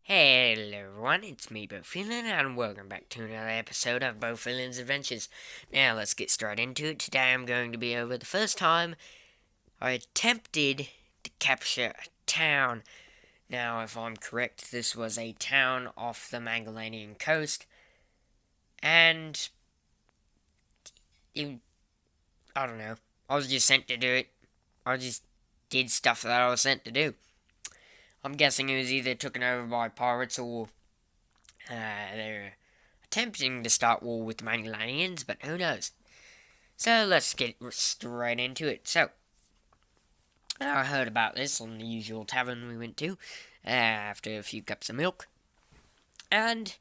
Hello everyone, it's me Boffilin and welcome back to another episode of Boffilin's Adventures. Now let's get straight into it. Today I'm going to be over the first time I attempted to capture a town. Now if I'm correct, this was a town off the Magellanian coast. And I don't know, I was just sent to do it. I just did stuff that I was sent to do. I'm guessing it was either taken over by pirates or they're attempting to start war with the Magellanians, but who knows. So let's get straight into it. So, I heard about this on the usual tavern we went to after a few cups of milk, and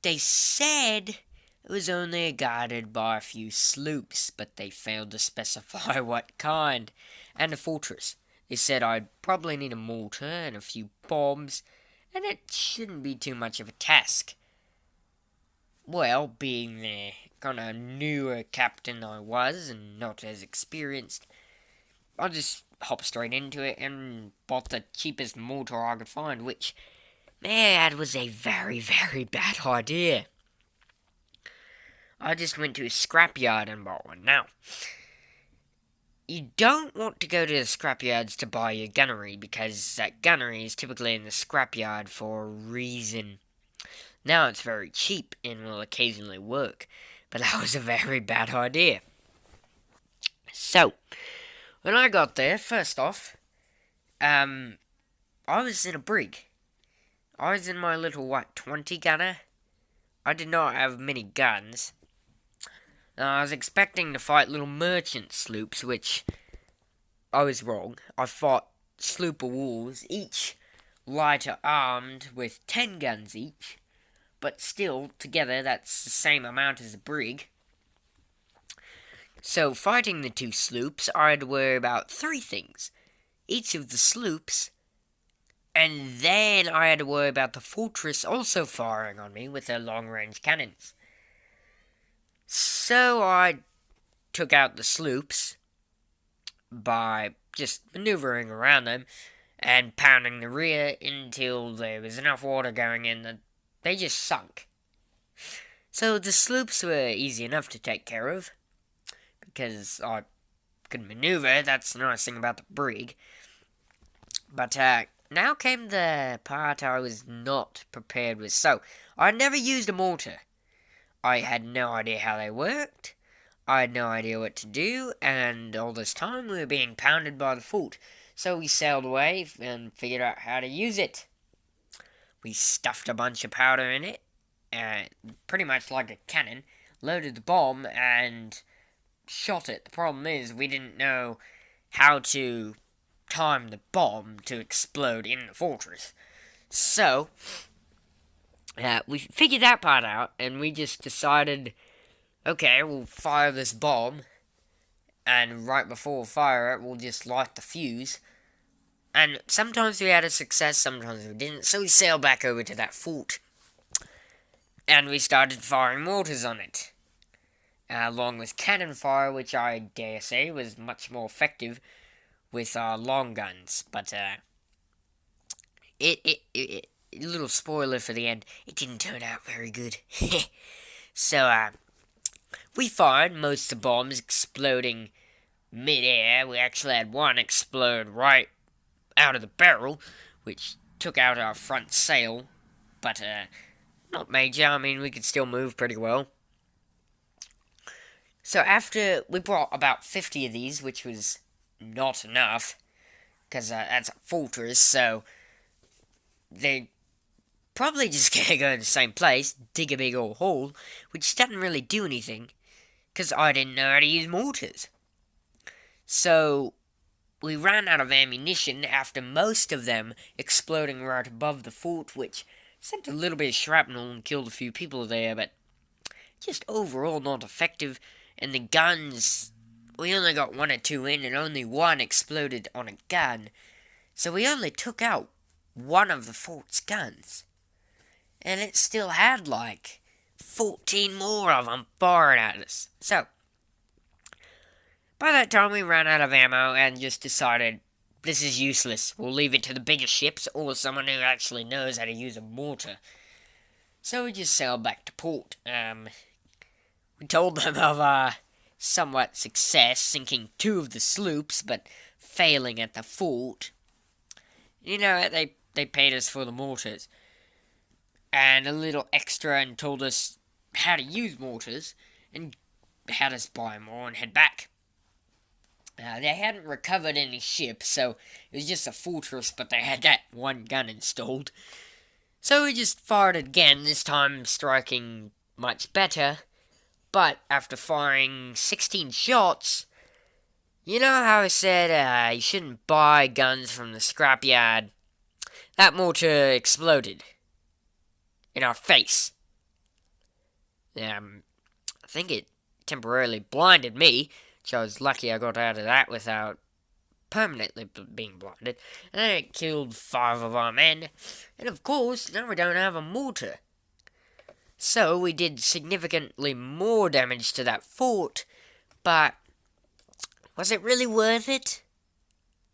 they said it was only guarded by a few sloops, but they failed to specify what kind, and a fortress. They said I'd probably need a mortar and a few bombs, and it shouldn't be too much of a task. Well, being the kind of newer captain I was, and not as experienced, I just hopped straight into it and bought the cheapest mortar I could find, which, may I add, was a very, very bad idea. I just went to a scrapyard and bought one. Now, you don't want to go to the scrapyards to buy your gunnery, because that gunnery is typically in the scrapyard for a reason. Now it's very cheap and will occasionally work, but that was a very bad idea. So, when I got there, first off, I was in a brig. I was in my little, 20 gunner? I did not have many guns. I was expecting to fight little merchant sloops, which I was wrong. I fought sloop of wars, each lighter armed with 10 guns each, but still, together, that's the same amount as a brig. So, fighting the two sloops, I had to worry about 3 things. Each of the sloops, and then I had to worry about the fortress also firing on me with their long-range cannons. So I took out the sloops by just maneuvering around them and pounding the rear until there was enough water going in that they just sunk. So the sloops were easy enough to take care of, because I could maneuver. That's the nice thing about the brig. But now came the part I was not prepared with. So, I never used a mortar. I had no idea how they worked. I had no idea what to do, and all this time we were being pounded by the fort. So we sailed away and figured out how to use it. We stuffed a bunch of powder in it, pretty much like a cannon, loaded the bomb, and shot it. The problem is, we didn't know how to time the bomb to explode in the fortress. So, we figured that part out, and we just decided, okay, we'll fire this bomb, and right before we fire it, we'll just light the fuse. And sometimes we had a success, sometimes we didn't, so we sailed back over to that fort, and we started firing mortars on it, along with cannon fire, which I dare say was much more effective with long guns. But little spoiler for the end, it didn't turn out very good. So we fired most of the bombs exploding mid-air. We actually had one explode right out of the barrel, which took out our front sail, but not major. I mean, we could still move pretty well. So after we brought about 50 of these, which was not enough, because that's a fortress, so they probably just gonna go in the same place, dig a big old hole, which doesn't really do anything, because I didn't know how to use mortars. So we ran out of ammunition after most of them exploding right above the fort, which sent a little bit of shrapnel and killed a few people there, but just overall not effective. And the guns, we only got 1 or 2 in, and only 1 exploded on a gun. So we only took out 1 of the fort's guns. And it still had 14 more of them firing at us. So, by that time we ran out of ammo and just decided, This is useless. We'll leave it to the bigger ships or someone who actually knows how to use a mortar. So we just sailed back to port. We told them of our somewhat success sinking 2 of the sloops, but failing at the fort. You know, they paid us for the mortars. And a little extra and told us how to use mortars and had us buy more and head back. They hadn't recovered any ships, so it was just a fortress, but they had that one gun installed. So we just fired it again, this time striking much better. But after firing 16 shots, you know how I said you shouldn't buy guns from the scrapyard? That mortar exploded in our face. I think it temporarily blinded me, which I was lucky I got out of that without permanently being blinded. And then it killed 5 of our men, and of course, now we don't have a mortar. So we did significantly more damage to that fort, but was it really worth it?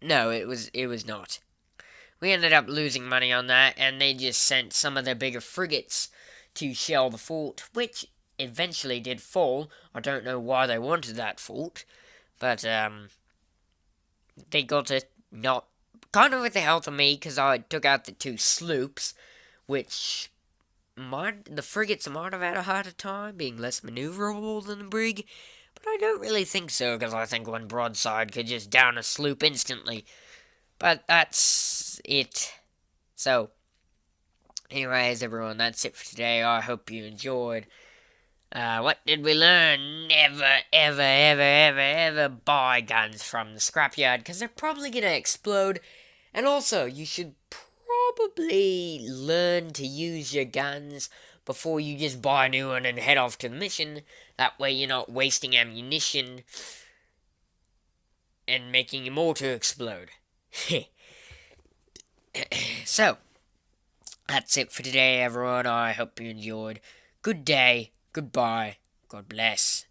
No, it was not. We ended up losing money on that, and they just sent some of their bigger frigates to shell the fort, which eventually did fall. I don't know why they wanted that fort, but they got it, not kind of with the help of me, because I took out the 2 sloops, which the frigates might have had a harder time being less maneuverable than the brig, but I don't really think so, because I think one broadside could just down a sloop instantly. But that's it. So, anyways, everyone, that's it for today. I hope you enjoyed. What did we learn? Never, ever, ever, ever, ever buy guns from the scrapyard, because they're probably going to explode. And also, you should probably learn to use your guns before you just buy a new one and head off to the mission. That way you're not wasting ammunition and making your mortar explode. So, that's it for today, everyone. I hope you enjoyed. Good day, goodbye, God bless.